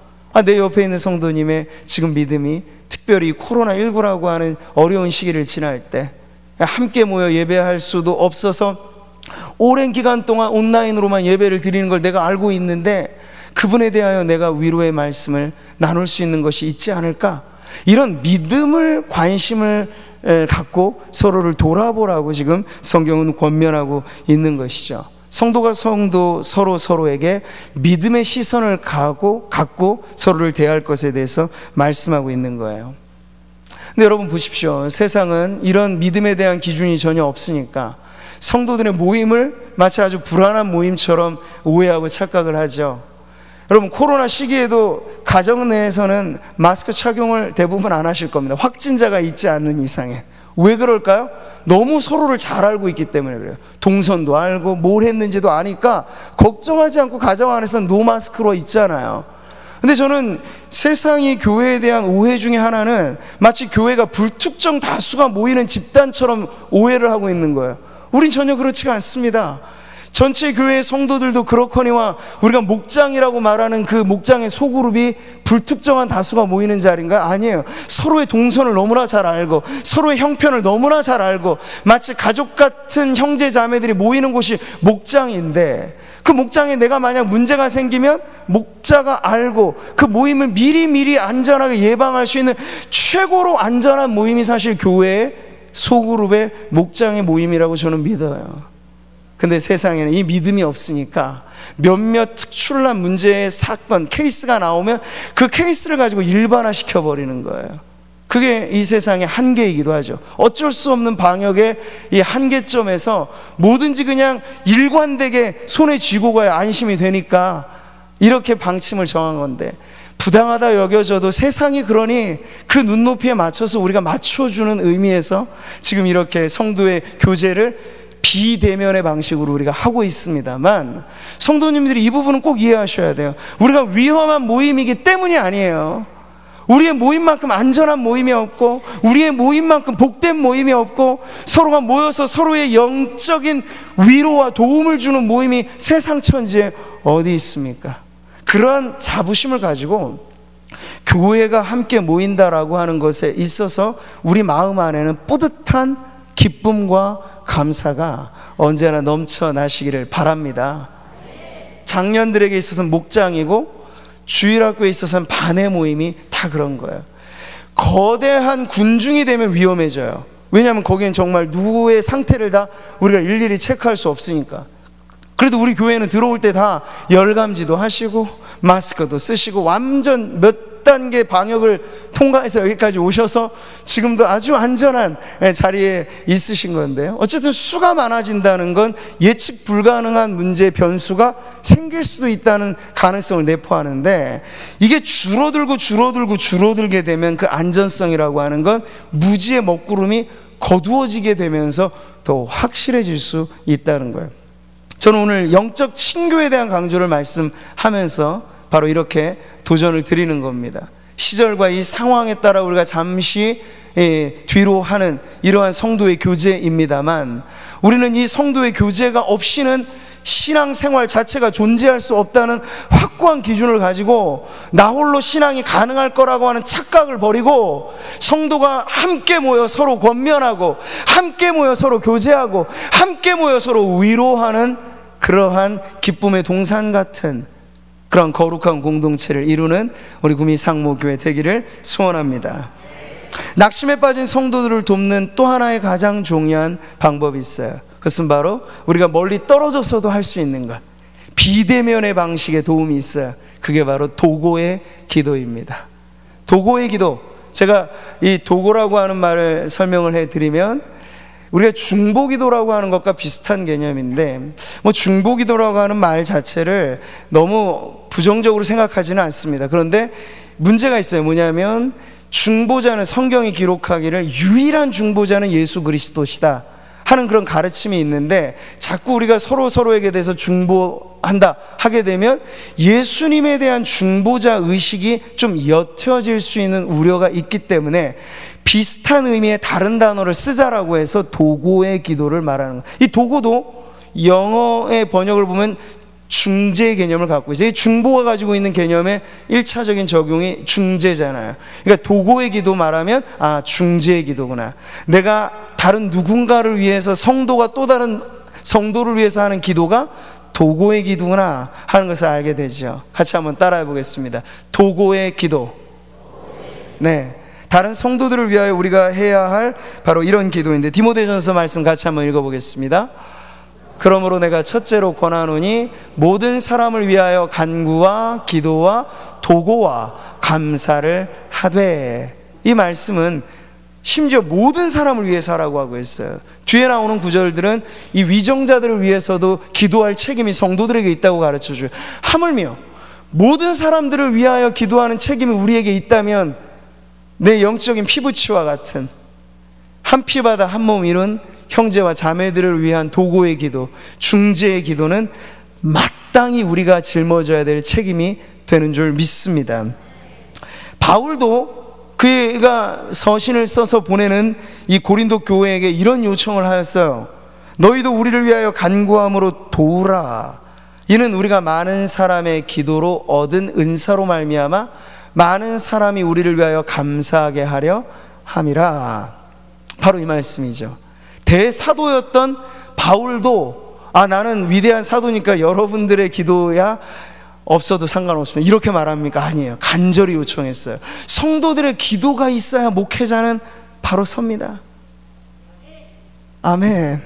Speaker 1: 내 옆에 있는 성도님의 지금 믿음이 특별히 코로나19라고 하는 어려운 시기를 지날 때 함께 모여 예배할 수도 없어서 오랜 기간 동안 온라인으로만 예배를 드리는 걸 내가 알고 있는데 그분에 대하여 내가 위로의 말씀을 나눌 수 있는 것이 있지 않을까? 이런 믿음을, 관심을 갖고 서로를 돌아보라고 지금 성경은 권면하고 있는 것이죠. 성도가 서로에게 믿음의 시선을 갖고 서로를 대할 것에 대해서 말씀하고 있는 거예요. 근데 여러분 보십시오. 세상은 이런 믿음에 대한 기준이 전혀 없으니까 성도들의 모임을 마치 아주 불안한 모임처럼 오해하고 착각을 하죠. 여러분 코로나 시기에도 가정 내에서는 마스크 착용을 대부분 안 하실 겁니다. 확진자가 있지 않는 이상에. 왜 그럴까요? 너무 서로를 잘 알고 있기 때문에 그래요. 동선도 알고 뭘 했는지도 아니까 걱정하지 않고 가정 안에서는 노마스크로 있잖아요. 근데 저는 세상이 교회에 대한 오해 중에 하나는 마치 교회가 불특정 다수가 모이는 집단처럼 오해를 하고 있는 거예요. 우린 전혀 그렇지가 않습니다. 전체 교회의 성도들도 그렇거니와 우리가 목장이라고 말하는 그 목장의 소그룹이 불특정한 다수가 모이는 자리인가? 아니에요. 서로의 동선을 너무나 잘 알고 서로의 형편을 너무나 잘 알고 마치 가족 같은 형제 자매들이 모이는 곳이 목장인데 그 목장에 내가 만약 문제가 생기면 목자가 알고 그 모임을 미리 안전하게 예방할 수 있는 최고로 안전한 모임이 사실 교회의 소그룹의 목장의 모임이라고 저는 믿어요. 근데 세상에는 이 믿음이 없으니까 몇몇 특출난 문제의 사건, 케이스가 나오면 그 케이스를 가지고 일반화시켜 버리는 거예요. 그게 이 세상의 한계이기도 하죠. 어쩔 수 없는 방역의 이 한계점에서 뭐든지 그냥 일관되게 손에 쥐고 가야 안심이 되니까 이렇게 방침을 정한 건데, 부당하다 여겨져도 세상이 그러니 그 눈높이에 맞춰서 우리가 맞춰주는 의미에서 지금 이렇게 성도의 교제를 비대면의 방식으로 우리가 하고 있습니다만, 성도님들이 이 부분은 꼭 이해하셔야 돼요. 우리가 위험한 모임이기 때문이 아니에요. 우리의 모임만큼 안전한 모임이 없고 우리의 모임만큼 복된 모임이 없고 서로가 모여서 서로의 영적인 위로와 도움을 주는 모임이 세상 천지에 어디 있습니까? 그러한 자부심을 가지고 교회가 함께 모인다라고 하는 것에 있어서 우리 마음 안에는 뿌듯한 기쁨과 감사가 언제나 넘쳐나시기를 바랍니다. 장년들에게 있어서는 목장이고 주일학교에 있어서는 반의 모임이 다 그런 거예요. 거대한 군중이 되면 위험해져요. 왜냐하면 거기엔 정말 누구의 상태를 다 우리가 일일이 체크할 수 없으니까. 그래도 우리 교회는 들어올 때 다 열감지도 하시고 마스크도 쓰시고 완전 몇 단계 방역을 통과해서 여기까지 오셔서 지금도 아주 안전한 자리에 있으신 건데요. 어쨌든 수가 많아진다는 건 예측 불가능한 문제의 변수가 생길 수도 있다는 가능성을 내포하는데, 이게 줄어들게 되면 그 안전성이라고 하는 건 무지의 먹구름이 거두어지게 되면서 더 확실해질 수 있다는 거예요. 저는 오늘 영적 친교에 대한 강조를 말씀하면서 바로 이렇게 도전을 드리는 겁니다. 시절과 이 상황에 따라 우리가 잠시 뒤로 하는 이러한 성도의 교제입니다만, 우리는 이 성도의 교제가 없이는 신앙생활 자체가 존재할 수 없다는 확고한 기준을 가지고 나 홀로 신앙이 가능할 거라고 하는 착각을 버리고, 성도가 함께 모여 서로 권면하고 함께 모여 서로 교제하고 함께 모여 서로 위로하는 그러한 기쁨의 동산 같은 그런 거룩한 공동체를 이루는 우리 구미 상모교회 되기를 소원합니다. 낙심에 빠진 성도들을 돕는 또 하나의 가장 중요한 방법이 있어요. 그것은 바로 우리가 멀리 떨어졌어도 할 수 있는 것, 비대면의 방식의 도움이 있어요. 그게 바로 도고의 기도입니다. 도고의 기도, 제가 이 도고라고 하는 말을 설명을 해드리면, 우리가 중보기도라고 하는 것과 비슷한 개념인데, 중보기도라고 하는 말 자체를 너무 부정적으로 생각하지는 않습니다. 그런데 문제가 있어요. 뭐냐면 중보자는, 성경이 기록하기를 유일한 중보자는 예수 그리스도시다 하는 그런 가르침이 있는데, 자꾸 우리가 서로에게 대해서 중보한다 하게 되면 예수님에 대한 중보자 의식이 좀 옅어질 수 있는 우려가 있기 때문에 비슷한 의미의 다른 단어를 쓰자라고 해서 도고의 기도를 말하는 거예요. 이 도고도 영어의 번역을 보면 중재의 개념을 갖고 있어요. 중보가 가지고 있는 개념의 1차적인 적용이 중재잖아요. 그러니까 도고의 기도 말하면 중재의 기도구나. 내가 다른 누군가를 위해서, 성도가 또 다른 성도를 위해서 하는 기도가 도고의 기도구나 하는 것을 알게 되죠. 같이 한번 따라해 보겠습니다. 도고의 기도. 네, 다른 성도들을 위하여 우리가 해야 할 바로 이런 기도인데, 디모데전서 말씀 같이 한번 읽어보겠습니다. 그러므로 내가 첫째로 권하노니 모든 사람을 위하여 간구와 기도와 도고와 감사를 하되. 이 말씀은 심지어 모든 사람을 위해서 하라고 하고 있어요. 뒤에 나오는 구절들은 이 위정자들을 위해서도 기도할 책임이 성도들에게 있다고 가르쳐줘요. 하물며 모든 사람들을 위하여 기도하는 책임이 우리에게 있다면, 내 영적인 피부치와 같은 한 피바다 한 몸 이룬 형제와 자매들을 위한 도고의 기도, 중재의 기도는 마땅히 우리가 짊어져야 될 책임이 되는 줄 믿습니다. 바울도 그가 서신을 써서 보내는 이 고린도 교회에게 이런 요청을 하였어요. 너희도 우리를 위하여 간구함으로 도우라. 이는 우리가 많은 사람의 기도로 얻은 은사로 말미암아 많은 사람이 우리를 위하여 감사하게 하려 함이라. 바로 이 말씀이죠. 대사도였던 바울도 나는 위대한 사도니까 여러분들의 기도야 없어도 상관없습니다, 이렇게 말합니까? 아니에요. 간절히 요청했어요. 성도들의 기도가 있어야 목회자는 바로 섭니다. 아멘.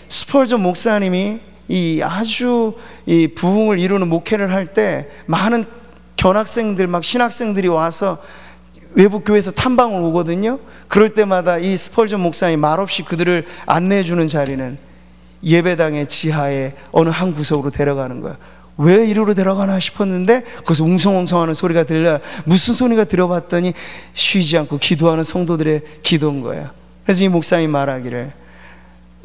Speaker 1: 스펄전 목사님이 아주 부흥을 이루는 목회를 할 때 많은 견학생들, 막 신학생들이 와서 외부 교회에서 탐방을 오거든요. 그럴 때마다 이 스펄전 목사님이 말없이 그들을 안내해 주는 자리는 예배당의 지하에 어느 한 구석으로 데려가는 거예요. 왜 이리로 데려가나 싶었는데 거기서 웅성웅성하는 소리가 들려요. 무슨 소리가 들어봤더니 쉬지 않고 기도하는 성도들의 기도인 거예요. 그래서 이 목사님이 말하기를,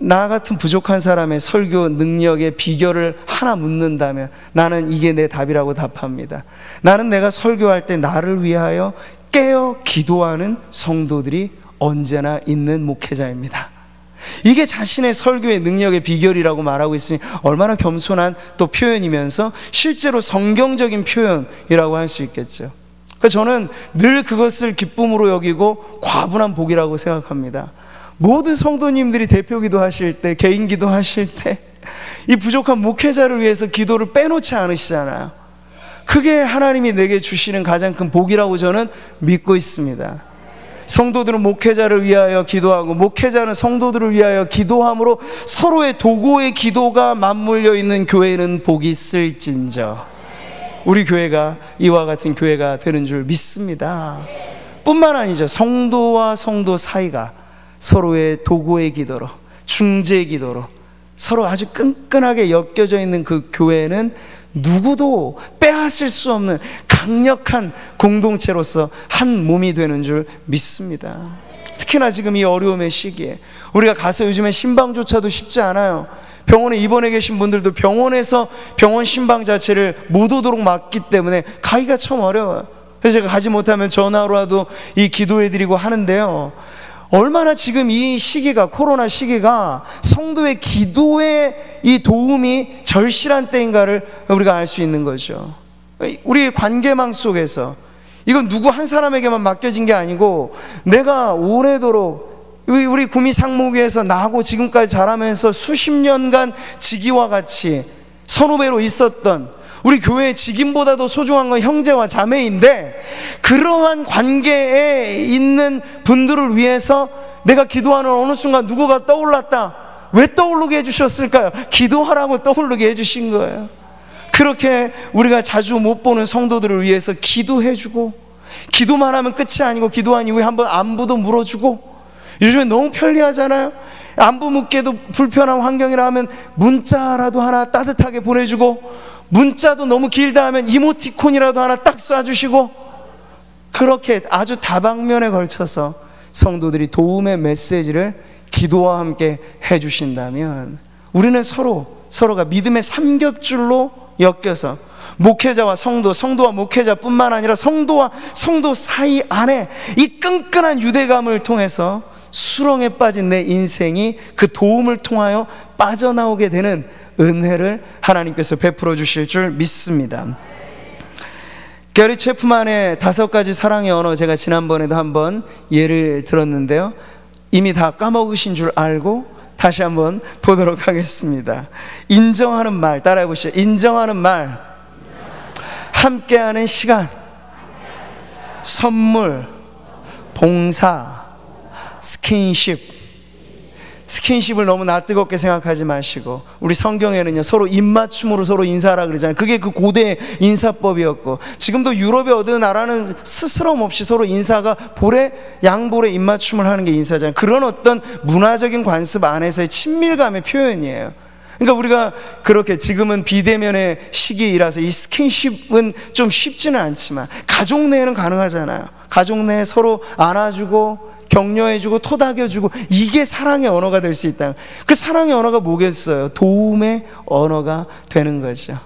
Speaker 1: 나 같은 부족한 사람의 설교 능력의 비결을 하나 묻는다면 나는 이게 내 답이라고 답합니다. 나는 내가 설교할 때 나를 위하여 깨어 기도하는 성도들이 언제나 있는 목회자입니다. 이게 자신의 설교의 능력의 비결이라고 말하고 있으니 얼마나 겸손한 또 표현이면서 실제로 성경적인 표현이라고 할 수 있겠죠. 그래서 저는 늘 그것을 기쁨으로 여기고 과분한 복이라고 생각합니다. 모든 성도님들이 대표 기도하실 때, 개인 기도하실 때 이 부족한 목회자를 위해서 기도를 빼놓지 않으시잖아요. 그게 하나님이 내게 주시는 가장 큰 복이라고 저는 믿고 있습니다. 성도들은 목회자를 위하여 기도하고 목회자는 성도들을 위하여 기도함으로 서로의 도고의 기도가 맞물려 있는 교회는 복이 있을진저. 우리 교회가 이와 같은 교회가 되는 줄 믿습니다. 뿐만 아니죠, 성도와 성도 사이가 서로의 도고의 기도로, 중재의 기도로 서로 아주 끈끈하게 엮여져 있는 그 교회는 누구도 빼앗을 수 없는 강력한 공동체로서 한 몸이 되는 줄 믿습니다. 특히나 지금 이 어려움의 시기에 우리가 가서, 요즘에 신방조차도 쉽지 않아요. 병원에 입원해 계신 분들도 병원에서 병원 신방 자체를 못 오도록 막기 때문에 가기가 참 어려워요. 그래서 제가 가지 못하면 전화로라도 이 기도해드리고 하는데요, 얼마나 지금 이 시기가, 코로나 시기가 성도의 기도에 이 도움이 절실한 때인가를 우리가 알 수 있는 거죠. 우리 관계망 속에서 이건 누구 한 사람에게만 맡겨진 게 아니고, 내가 오래도록 우리 구미 상목위에서 나하고 지금까지 자라면서 수십 년간 직위와 같이 선후배로 있었던 우리 교회의 직임보다도 소중한 건 형제와 자매인데, 그러한 관계에 있는 분들을 위해서 내가 기도하는 어느 순간 누구가 떠올랐다. 왜 떠오르게 해주셨을까요? 기도하라고 떠오르게 해주신 거예요. 그렇게 우리가 자주 못 보는 성도들을 위해서 기도해주고, 기도만 하면 끝이 아니고 기도한 이후에 한번 안부도 물어주고, 요즘에 너무 편리하잖아요. 안부 묻기도 불편한 환경이라 하면 문자라도 하나 따뜻하게 보내주고, 문자도 너무 길다 하면 이모티콘이라도 하나 딱 쏴주시고, 그렇게 아주 다방면에 걸쳐서 성도들이 도움의 메시지를 기도와 함께 해주신다면, 우리는 서로가 믿음의 삼겹줄로 엮여서 목회자와 성도, 성도와 목회자뿐만 아니라 성도와 성도 사이 안에 이 끈끈한 유대감을 통해서 수렁에 빠진 내 인생이 그 도움을 통하여 빠져나오게 되는 은혜를 하나님께서 베풀어 주실 줄 믿습니다. 게리 체프만의 5가지 사랑의 언어, 제가 지난번에도 한번 예를 들었는데요, 이미 다 까먹으신 줄 알고 다시 한번 보도록 하겠습니다. 인정하는 말, 따라해 보시죠. 인정하는 말, 함께하는 시간, 선물, 봉사, 스킨십. 스킨십을 너무 낯뜨겁게 생각하지 마시고, 우리 성경에는요, 서로 입맞춤으로 서로 인사하라 그러잖아요. 그게 그 고대 인사법이었고, 지금도 유럽의 어느 나라는 스스럼 없이 서로 인사가 양볼에 입맞춤을 하는 게 인사잖아요. 그런 어떤 문화적인 관습 안에서의 친밀감의 표현이에요. 그러니까 우리가 그렇게, 지금은 비대면의 시기이라서 이 스킨십은 좀 쉽지는 않지만 가족 내에는 가능하잖아요. 가족 내에 서로 안아주고 격려해주고 토닥여주고, 이게 사랑의 언어가 될 수 있다. 그 사랑의 언어가 뭐겠어요? 도움의 언어가 되는 거죠.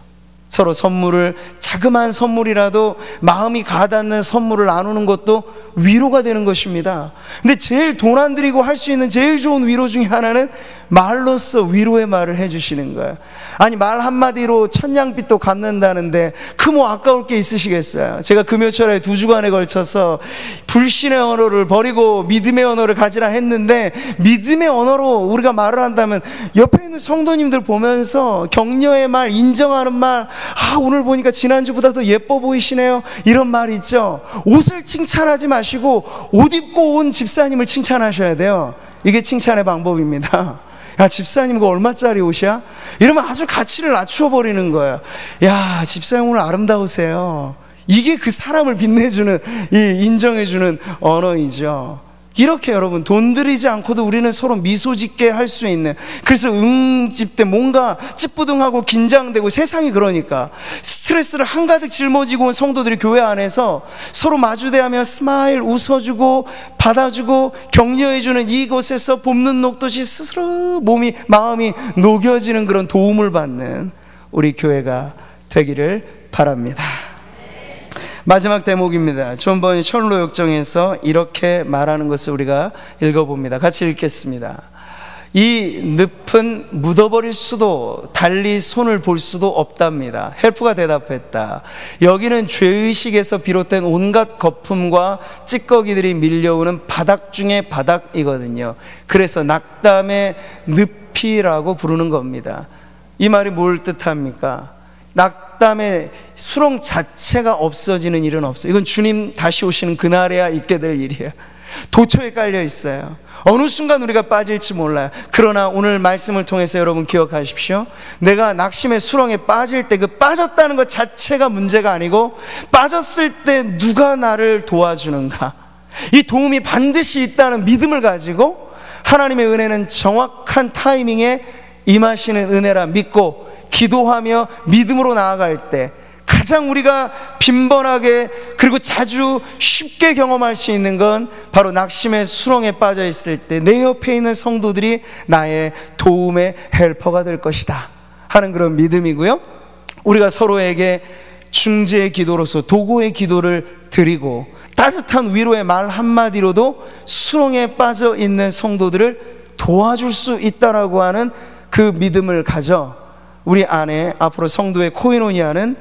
Speaker 1: 서로 선물을, 자그마한 선물이라도 마음이 가닿는 선물을 나누는 것도 위로가 되는 것입니다. 근데 제일 돈 안 들이고 할 수 있는 제일 좋은 위로 중에 하나는 말로써 위로의 말을 해주시는 거예요. 아니, 말 한마디로 천냥빚도 갚는다는데 그 뭐 아까울 게 있으시겠어요? 제가 금요철에 2주간에 걸쳐서 불신의 언어를 버리고 믿음의 언어를 가지라 했는데, 믿음의 언어로 우리가 말을 한다면 옆에 있는 성도님들 보면서 격려의 말, 인정하는 말, 오늘 보니까 지난주보다 더 예뻐 보이시네요, 이런 말 있죠. 옷을 칭찬하지 마시고 옷 입고 온 집사님을 칭찬하셔야 돼요. 이게 칭찬의 방법입니다. 야, 집사님 그거 얼마짜리 옷이야? 이러면 아주 가치를 낮추어 버리는 거예요. 야, 집사님 오늘 아름다우세요. 이게 그 사람을 빛내주는, 인정해주는 언어이죠. 이렇게 여러분, 돈 들이지 않고도 우리는 서로 미소 짓게 할 수 있는, 그래서 응집 때 뭔가 찌뿌둥하고 긴장되고, 세상이 그러니까 스트레스를 한가득 짊어지고 온 성도들이 교회 안에서 서로 마주대하며 스마일, 웃어주고 받아주고 격려해주는 이곳에서 봄는 녹듯이 스스로 마음이 녹여지는 그런 도움을 받는 우리 교회가 되기를 바랍니다. 마지막 대목입니다. 존 번이 철로 역정에서 이렇게 말하는 것을 우리가 읽어봅니다. 같이 읽겠습니다. 이 늪은 묻어버릴 수도 달리 손을 볼 수도 없답니다. 헬프가 대답했다. 여기는 죄의식에서 비롯된 온갖 거품과 찌꺼기들이 밀려오는 바닥 중에 바닥이거든요. 그래서 낙담의 늪이라고 부르는 겁니다. 이 말이 뭘 뜻합니까? 낙담의 수렁 자체가 없어지는 일은 없어요. 이건 주님 다시 오시는 그날에야 있게 될 일이에요. 도처에 깔려 있어요. 어느 순간 우리가 빠질지 몰라요. 그러나 오늘 말씀을 통해서 여러분 기억하십시오. 내가 낙심의 수렁에 빠질 때 그 빠졌다는 것 자체가 문제가 아니고, 빠졌을 때 누가 나를 도와주는가, 이 도움이 반드시 있다는 믿음을 가지고, 하나님의 은혜는 정확한 타이밍에 임하시는 은혜라 믿고 기도하며 믿음으로 나아갈 때 가장 우리가 빈번하게 그리고 자주 쉽게 경험할 수 있는 건 바로 낙심의 수렁에 빠져 있을 때 내 옆에 있는 성도들이 나의 도움의 헬퍼가 될 것이다 하는 그런 믿음이고요. 우리가 서로에게 중재의 기도로서 도구의 기도를 드리고 따뜻한 위로의 말 한마디로도 수렁에 빠져 있는 성도들을 도와줄 수 있다라고 하는 그 믿음을 가져 우리 안에 앞으로 성도의 코이노니아는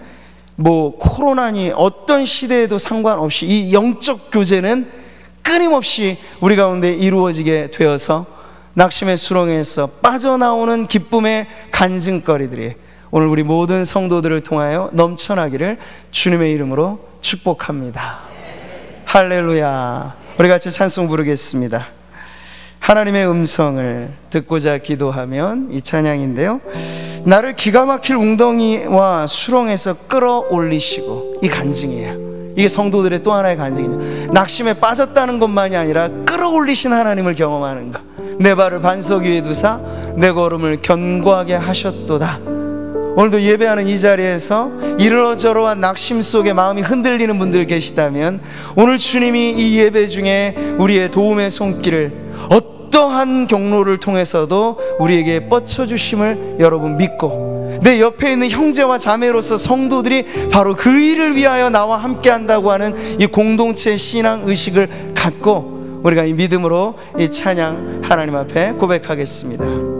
Speaker 1: 코로나니 어떤 시대에도 상관없이 이 영적 교제는 끊임없이 우리 가운데 이루어지게 되어서 낙심의 수렁에서 빠져나오는 기쁨의 간증거리들이 오늘 우리 모든 성도들을 통하여 넘쳐나기를 주님의 이름으로 축복합니다. 할렐루야. 우리 같이 찬송 부르겠습니다. 하나님의 음성을 듣고자 기도하면, 이 찬양인데요, 나를 기가 막힐 웅덩이와 수렁에서 끌어올리시고, 이 간증이에요. 이게 성도들의 또 하나의 간증이에요. 낙심에 빠졌다는 것만이 아니라 끌어올리신 하나님을 경험하는 것. 내 발을 반석 위에 두사 내 걸음을 견고하게 하셨도다. 오늘도 예배하는 이 자리에서 이러저러한 낙심 속에 마음이 흔들리는 분들 계시다면, 오늘 주님이 이 예배 중에 우리의 도움의 손길을 어떠한 경로를 통해서도 우리에게 뻗쳐주심을 여러분 믿고, 내 옆에 있는 형제와 자매로서 성도들이 바로 그 일을 위하여 나와 함께 한다고 하는 이 공동체 신앙 의식을 갖고 우리가 이 믿음으로 이 찬양 하나님 앞에 고백하겠습니다.